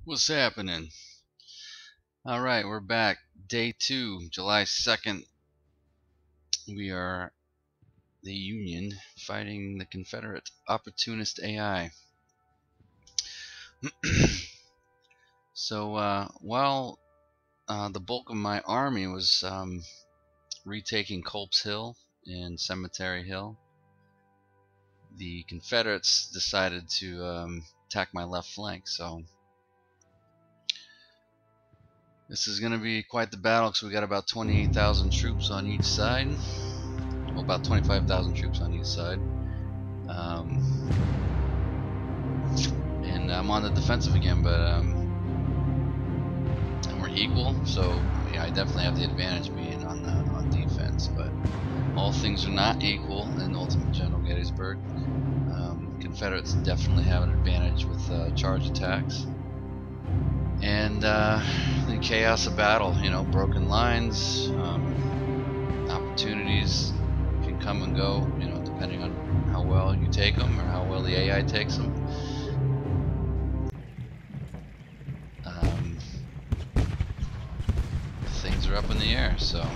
What's happening? All right, we're back. Day 2, July 2nd. We are the Union fighting the Confederate Opportunist AI. So while the bulk of my army was retaking Culp's Hill and Cemetary Hill, the Confederates decided to attack my left flank. So this is going to be quite the battle because we got about 28,000 troops on each side. Well, about 25,000 troops on each side. And I'm on the defensive again, but and we're equal, so yeah, I definitely have the advantage being on defense. But all things are not equal in Ultimate General Gettysburg. Confederates definitely have an advantage with charge attacks. And the chaos of battle, broken lines, opportunities can come and go, depending on how well you take them or how well the AI takes them. Things are up in the air, so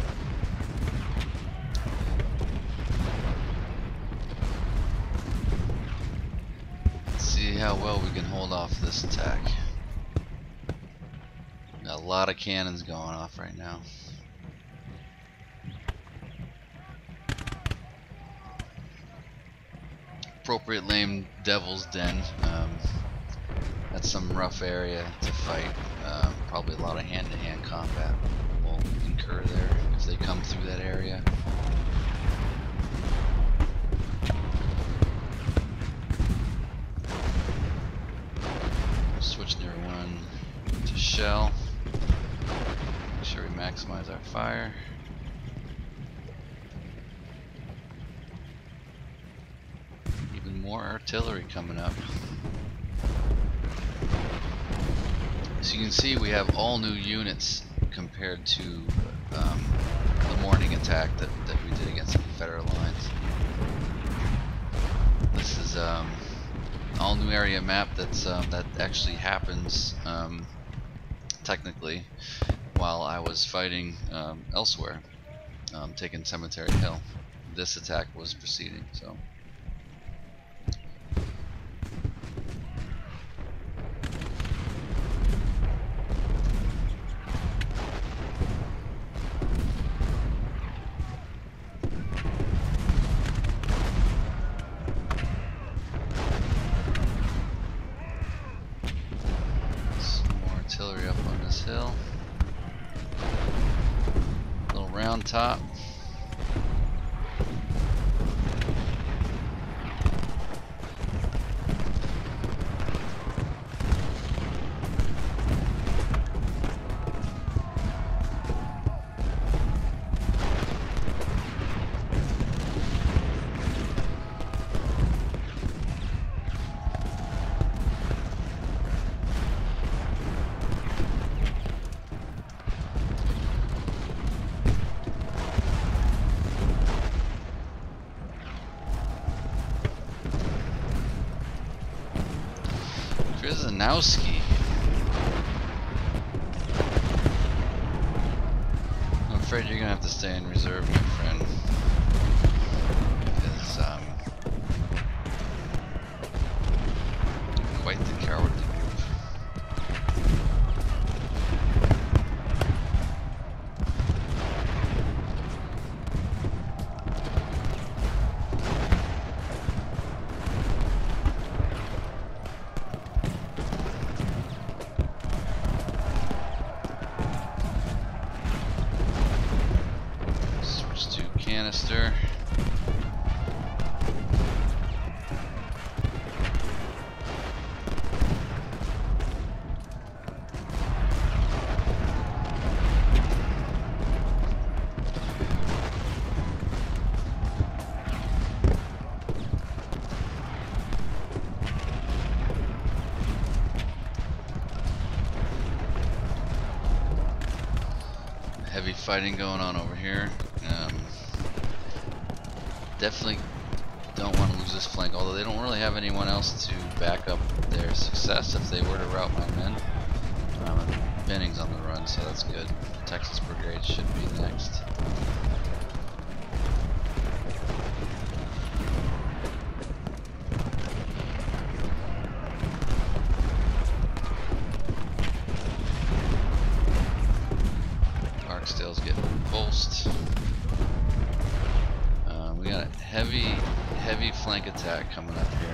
let's see how well we can hold off this attack. Got a lot of cannons going off right now. Appropriate named Devil's Den. That's some rough area to fight. Probably a lot of hand-to-hand combat will incur there if they come through that area. Switching everyone to shell. Make sure we maximize our fire. Even more artillery coming up. So you can see we have all new units compared to the morning attack that we did against the Confederate lines. This is all new area map that actually happens technically while I was fighting elsewhere, taking Cemetery Hill. This attack was proceeding, so. Artillery up on this hill. Little round top. Krzyzanowski. I'm afraid you're gonna have to stay in reserve, my friend. Because quite the cowardly move. Canister. Heavy fighting going on over here. Definitely don't want to lose this flank, although they don't really have anyone else to back up their success if they were to rout my men. And Benning's on the run, so that's good. Texas Brigade should be next. Barksdale's getting repulsed. We got a heavy flank attack coming up here.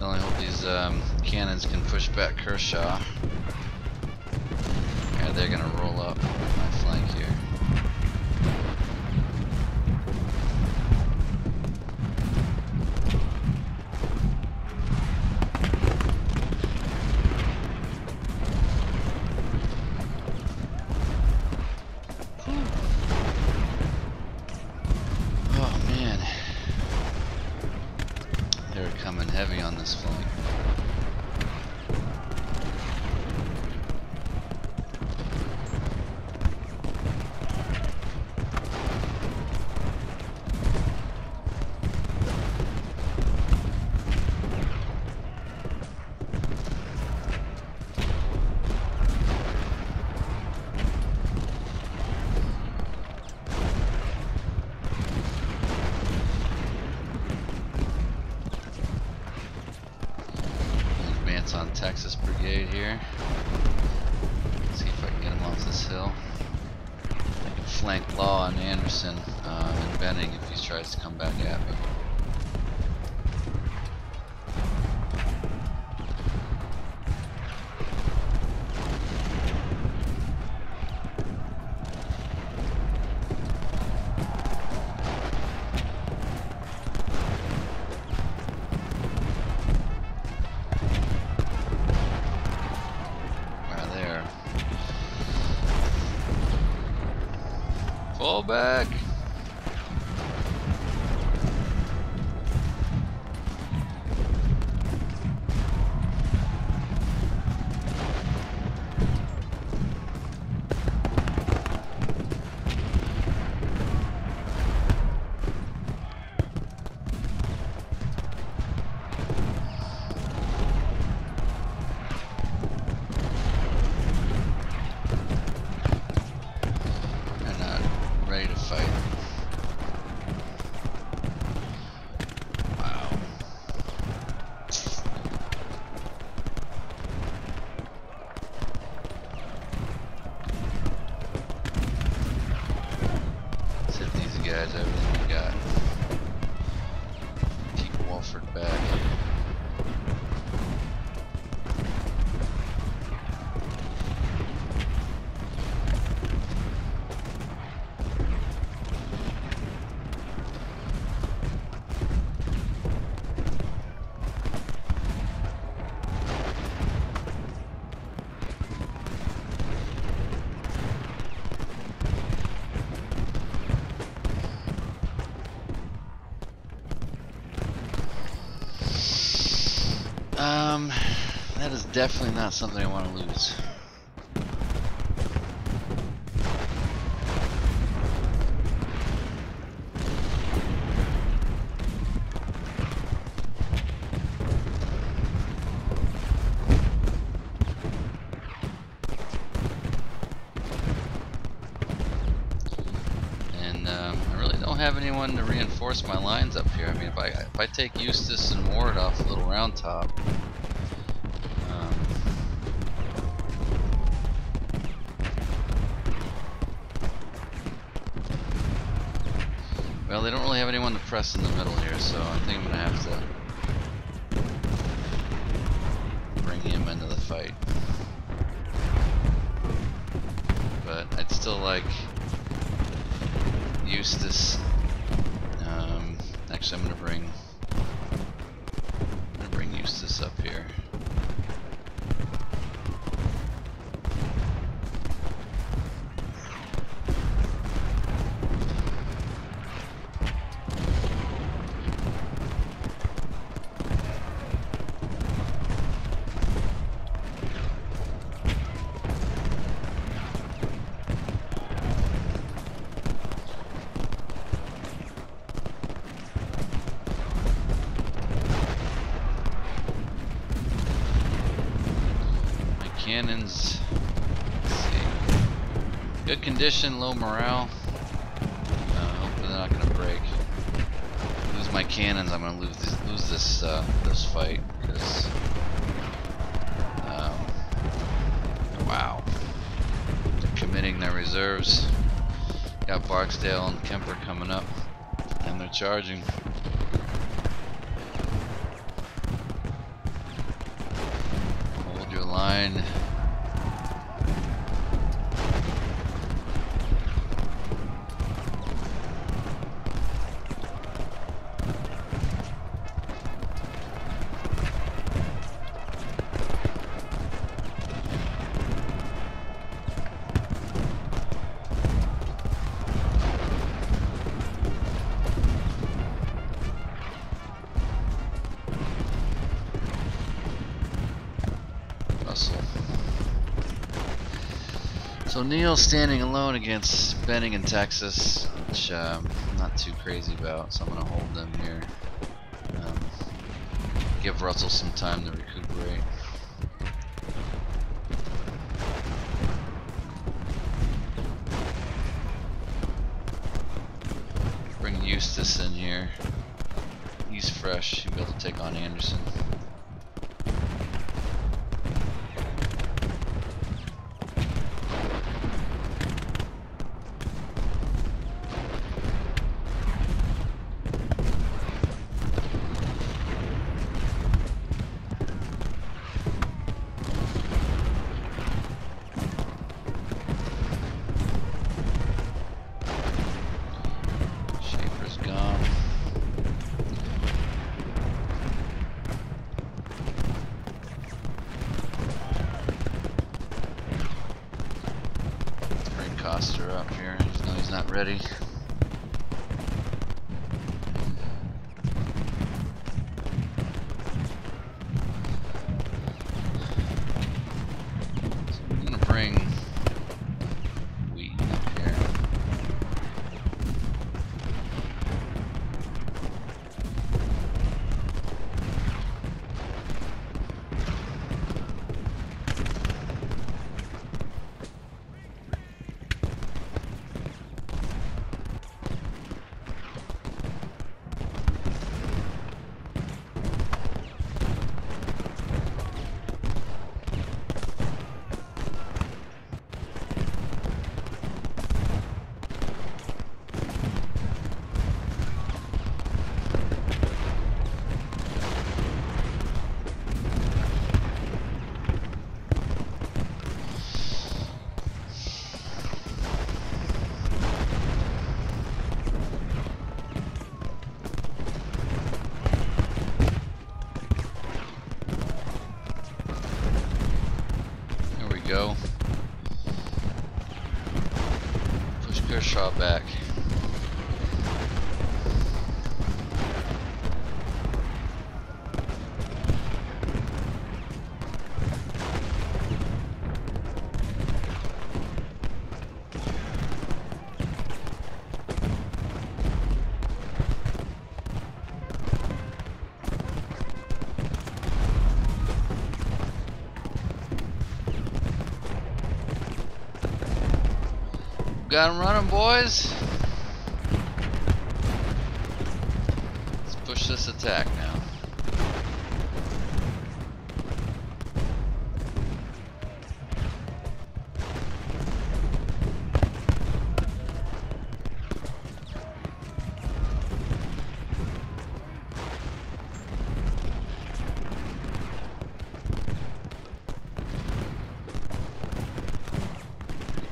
I hope these cannons can push back Kershaw. Yeah, they're gonna roll up my flank here. Oh man. They're coming heavy on this flank. On Texas Brigade here. Let's see if I can get him off this hill. I can flank Law and Anderson and Benning if he tries to come back at me. Fall back. Ready to fight. Wow. Let's hit these guys, everything we got. Keep Walford back. That is definitely not something I want to lose. And I really don't have anyone to reinforce my lines up here. I mean, if I take Eustis and Ward off Little Round Top, well, they don't really have anyone to press in the middle here, so I think I'm gonna have to bring him into the fight. But I'd still like Eustis. Actually, I'm gonna bring Eustis up here. Cannons. Let's see. Good condition, low morale. Hopefully they're not gonna break. Lose my cannons, I'm gonna lose this this fight because wow, they're committing their reserves. Got Barksdale and Kemper coming up, and they're charging. Hold your line. So Neil's standing alone against Benning in Texas, which I'm not too crazy about, so I'm going to hold them here. Give Russell some time to recuperate. Bring Eustace in here. He's fresh, he'll be able to take on Anderson. Coster up here, even though he's not ready. So I'm gonna bring Wheaton up here. Go. Push Kershaw back. Got him running, boys. Let's push this attack now.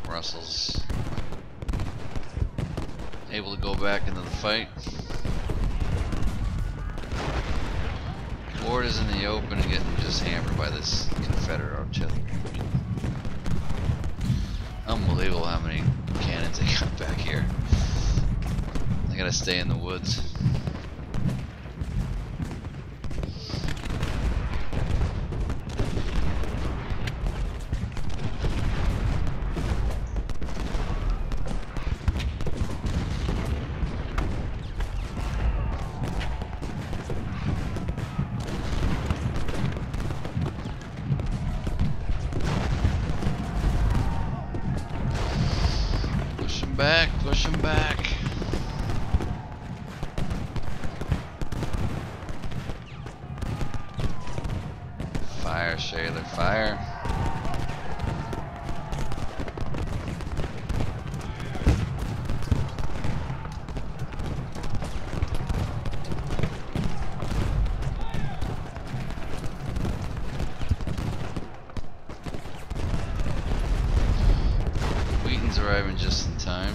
Russell's able to go back into the fight. Ward is in the open and getting just hammered by this Confederate artillery. Unbelievable how many cannons they got back here. They gotta stay in the woods. back, push them back. Fire, Shaler, fire. Wheaton's arriving just in time.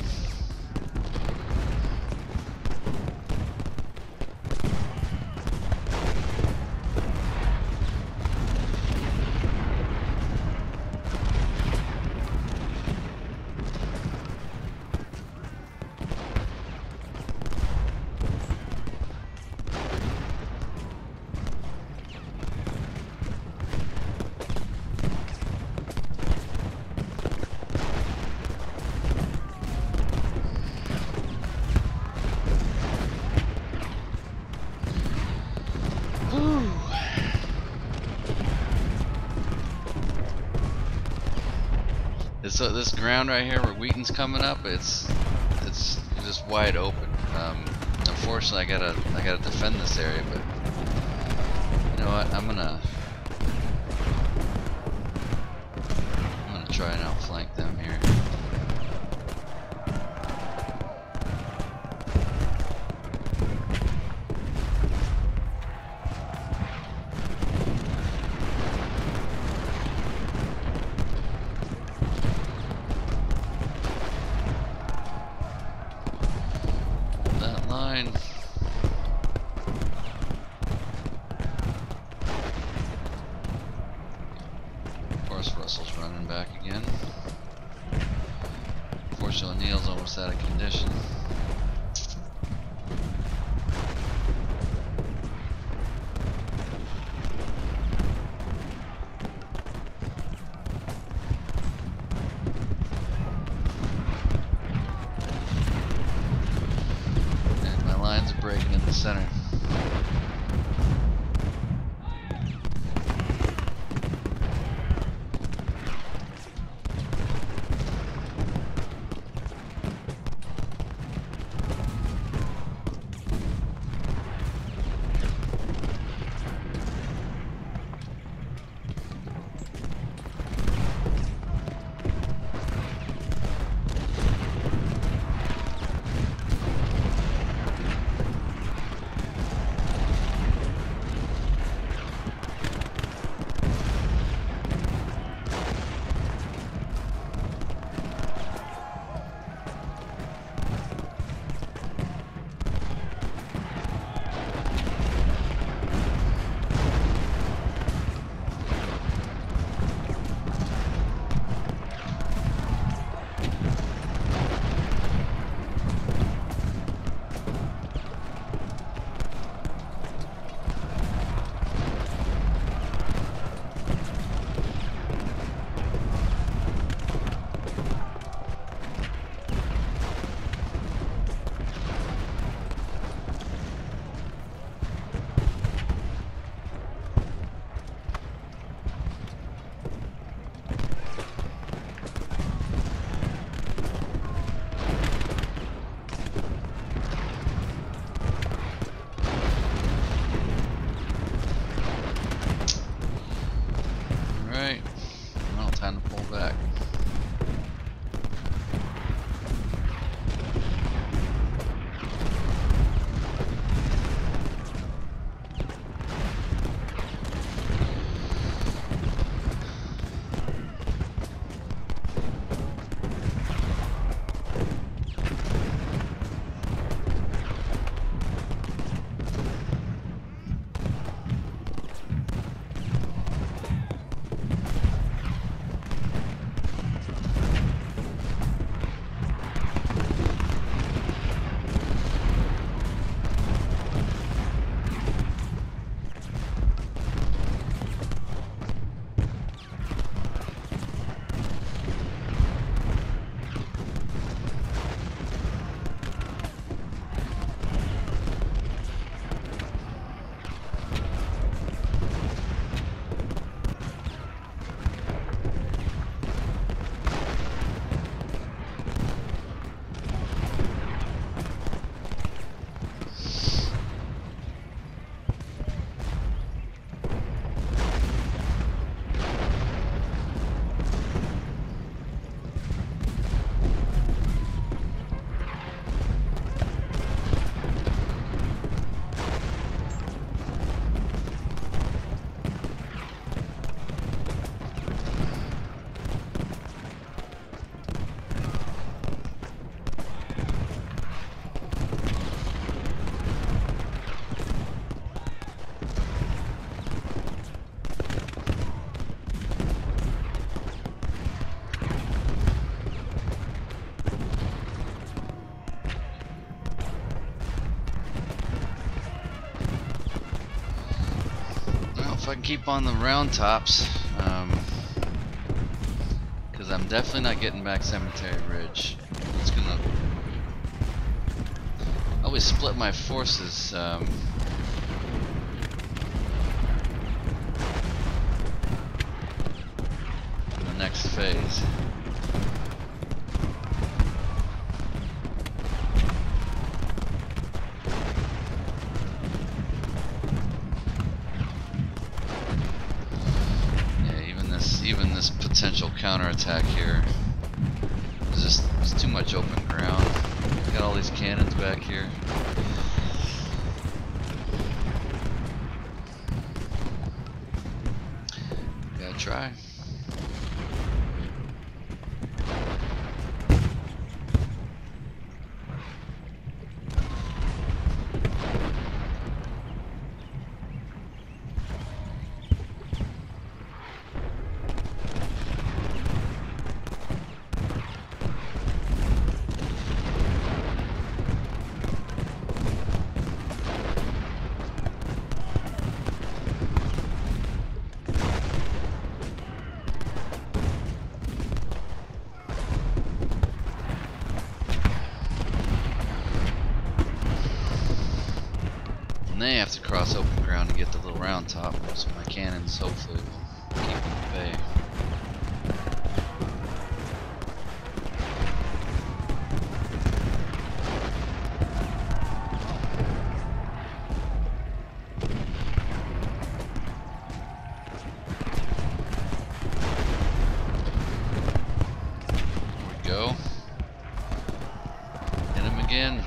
So this ground right here where Wheaton's coming up, it's just wide open. Unfortunately, I gotta defend this area, but you know what? I'm gonna try and outflank them here. Russell's running back again. Fortunately, Neil's almost out of condition. And my lines are breaking in the center. Time to pull back. if I can keep on the round tops, because I'm definitely not getting back Cemetary Ridge. It's gonna always split my forces. In the next phase. Even this potential counterattack here is just too much open ground. Got all these cannons back here. Gotta try. They have to cross open ground to get the little round top, so my cannons hopefully will keep them at bay. There we go. Hit him again.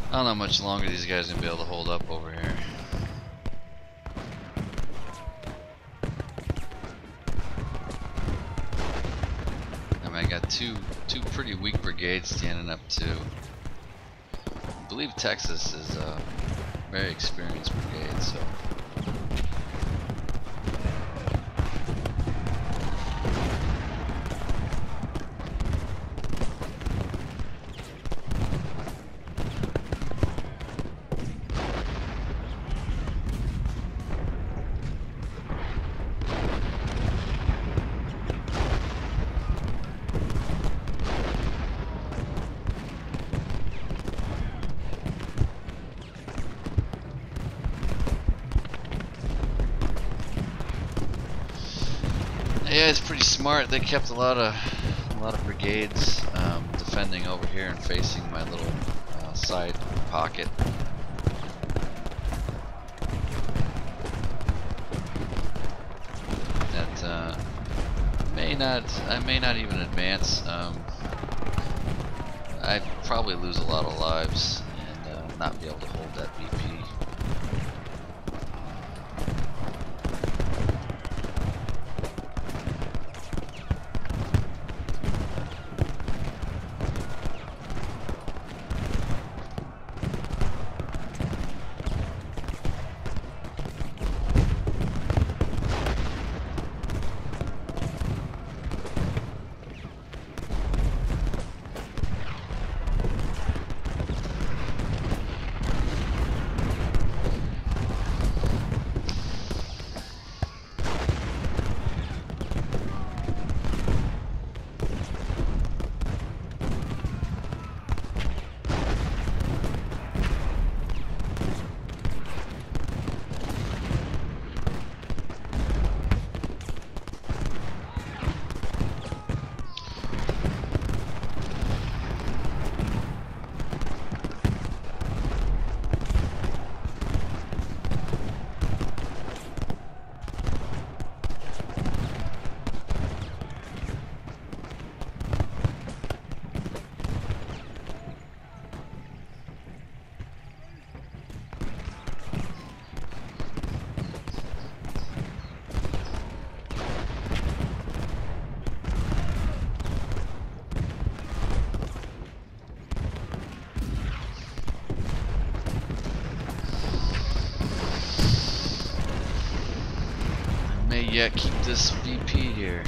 I don't know how much longer these guys are gonna be able to hold up over here. I mean, I got two pretty weak brigades standing up too. I believe Texas is a very experienced brigade, so. Yeah, it's pretty smart. They kept a lot of brigades defending over here and facing my little side pocket. That I may not even advance. I'd probably lose a lot of lives and not be able to hold that BP. Yeah, keep this VP here.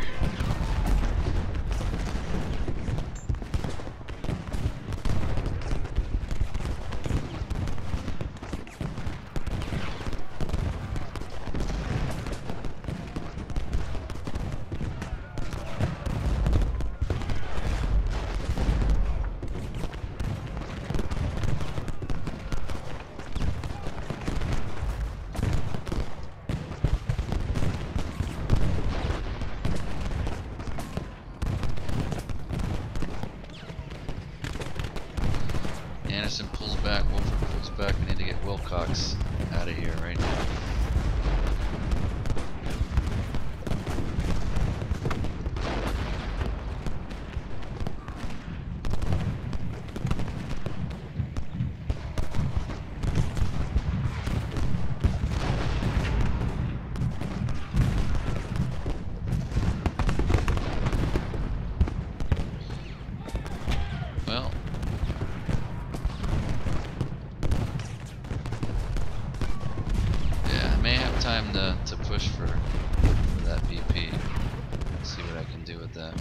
Anderson pulls back, Wolford pulls back. We need to get Wilcox out of here right now. Well, yeah, I may have time to push for that VP. See what I can do with that.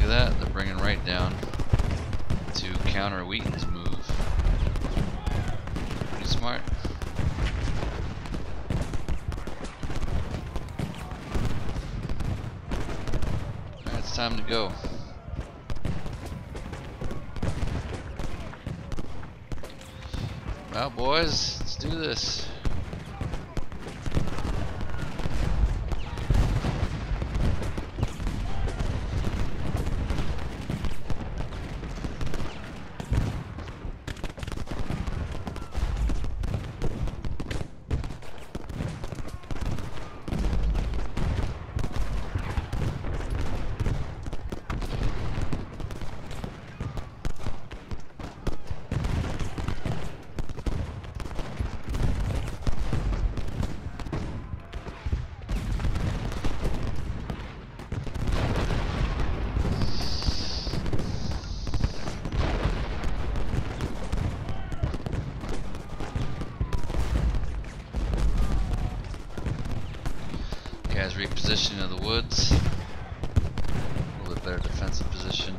That they're bringing right down to counter Wheaton's move. Pretty smart. Alright, it's time to go. Well, boys, let's do this. Guys, repositioning of the woods. A little bit better defensive position.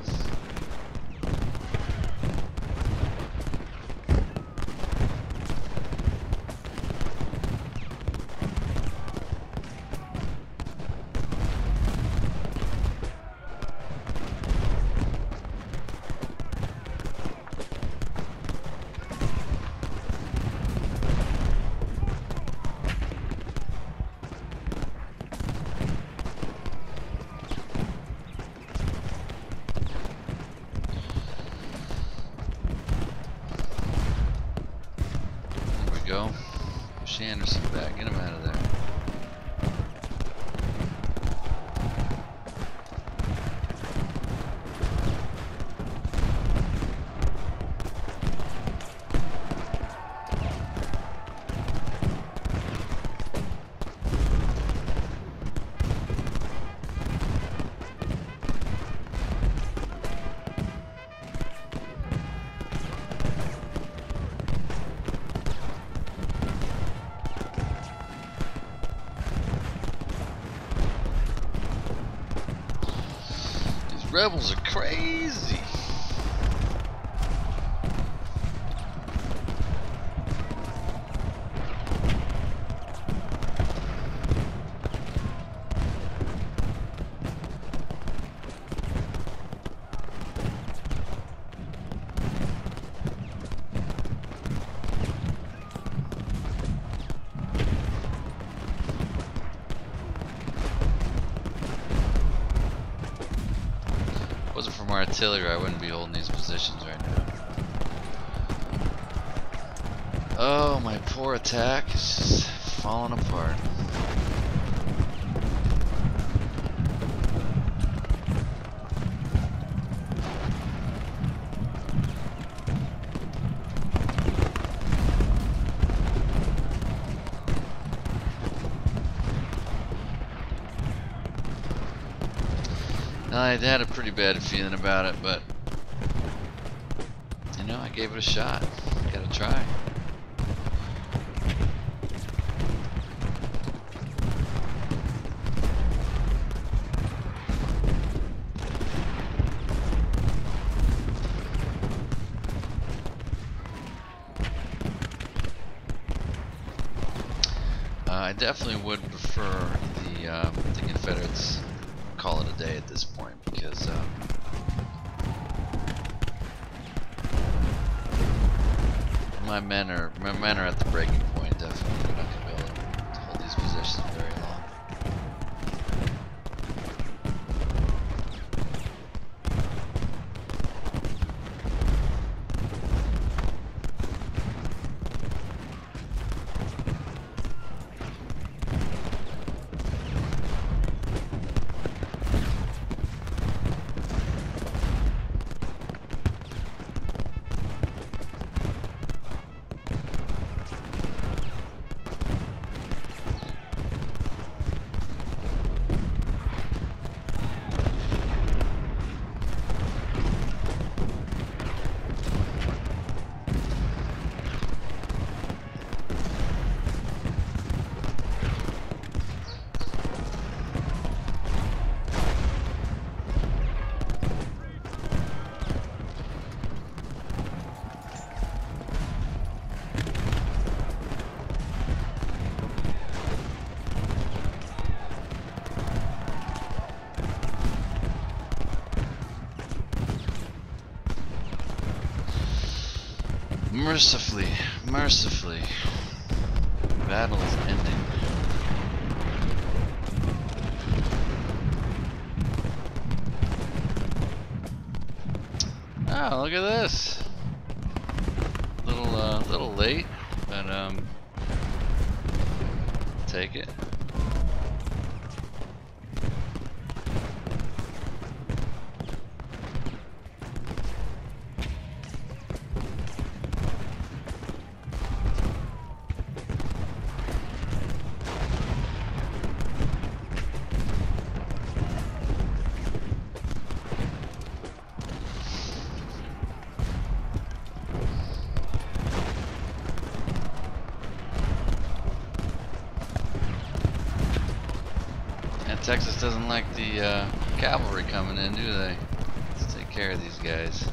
Go. Push Anderson back. Get him out of there. Rebels are crazy. If it wasn't for my artillery, I wouldn't be holding these positions right now. Oh, my poor attack is just falling apart. I had a pretty bad feeling about it, but you know, I gave it a shot. Gotta try. I definitely would prefer the Confederates call it a day at this point, because my men are at the breaking point. Definitely, they're not going to be able to hold these positions very long. Mercifully, battle is ending. Oh, look at this. Little late, but take it. Texas doesn't like the cavalry coming in, do they? Let's take care of these guys.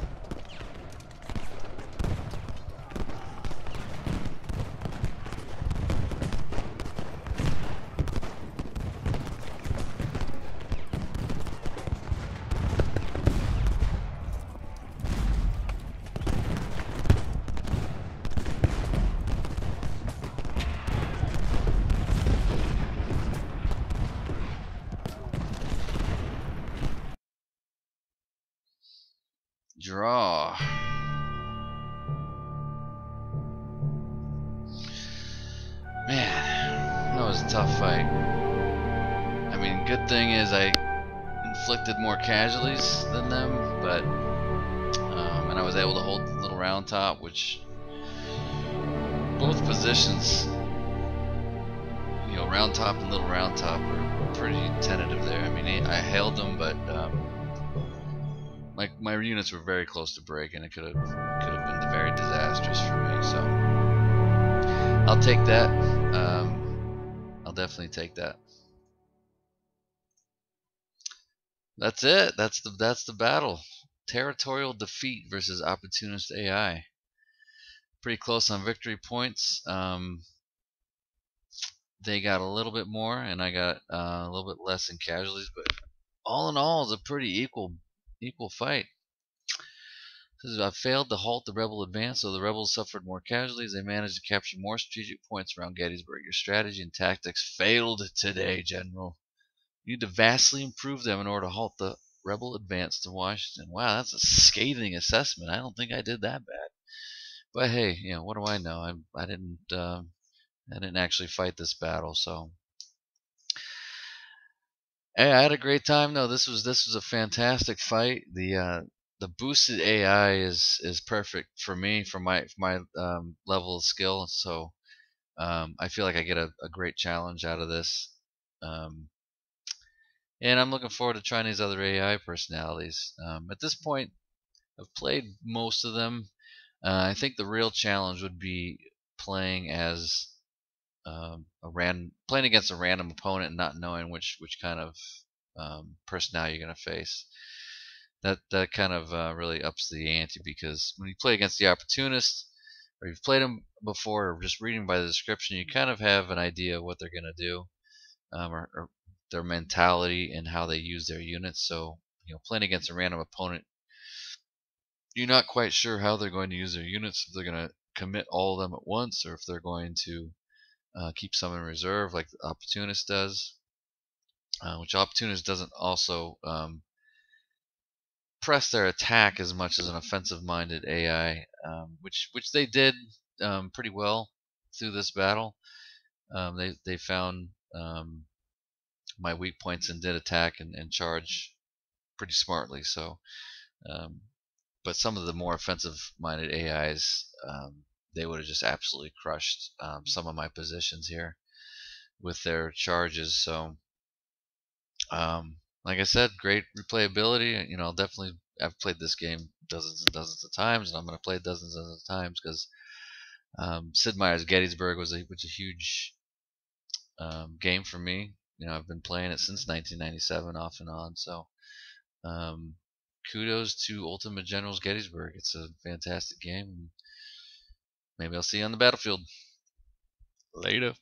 Draw. Man, that was a tough fight. I mean, good thing is I inflicted more casualties than them, but and I was able to hold the little round top, which both positions, you know, round top and little round top, are pretty tentative there. I mean, I held them, but my units were very close to breaking. It could have been very disastrous for me. So I'll take that. I'll definitely take that. That's it. That's the battle. Territorial defeat versus Opportunist AI. Pretty close on victory points. They got a little bit more, and I got a little bit less in casualties. But all in all, it's a pretty equal fight. I failed to halt the rebel advance, so the rebels suffered more casualties. They managed to capture more strategic points around Gettysburg. Your strategy and tactics failed today, General. You need to vastly improve them in order to halt the rebel advance to Washington. Wow, that's a scathing assessment. I don't think I did that bad. But hey, you know, what do I know? I didn't I didn't actually fight this battle, so hey, I had a great time. No, this was a fantastic fight. The boosted AI is perfect for me for my level of skill. So I feel like I get a great challenge out of this. Um, and I'm looking forward to trying these other AI personalities. At this point, I've played most of them. I think the real challenge would be playing as playing against a random opponent and not knowing which kind of personality you're going to face. That kind of really ups the ante, because when you play against the Opportunist, or you've played them before, or just reading by the description, you kind of have an idea of what they're going to do, or their mentality and how they use their units. So playing against a random opponent, you're not quite sure how they're going to use their units, if they're going to commit all of them at once, or if they're going to keep some in reserve like the Opportunist does, which Opportunist doesn't also press their attack as much as an offensive-minded AI, which they did pretty well through this battle. They found my weak points and did attack and charge pretty smartly. So, um, but some of the more offensive-minded AIs, they would have just absolutely crushed some of my positions here with their charges. So, like I said, great replayability. I've played this game dozens and dozens of times, and I'm going to play it dozens and dozens of times, because Sid Meier's Gettysburg was a huge game for me. I've been playing it since 1997, off and on. So um, kudos to Ultimate General's Gettysburg. It's a fantastic game. Maybe I'll see you on the battlefield. Later.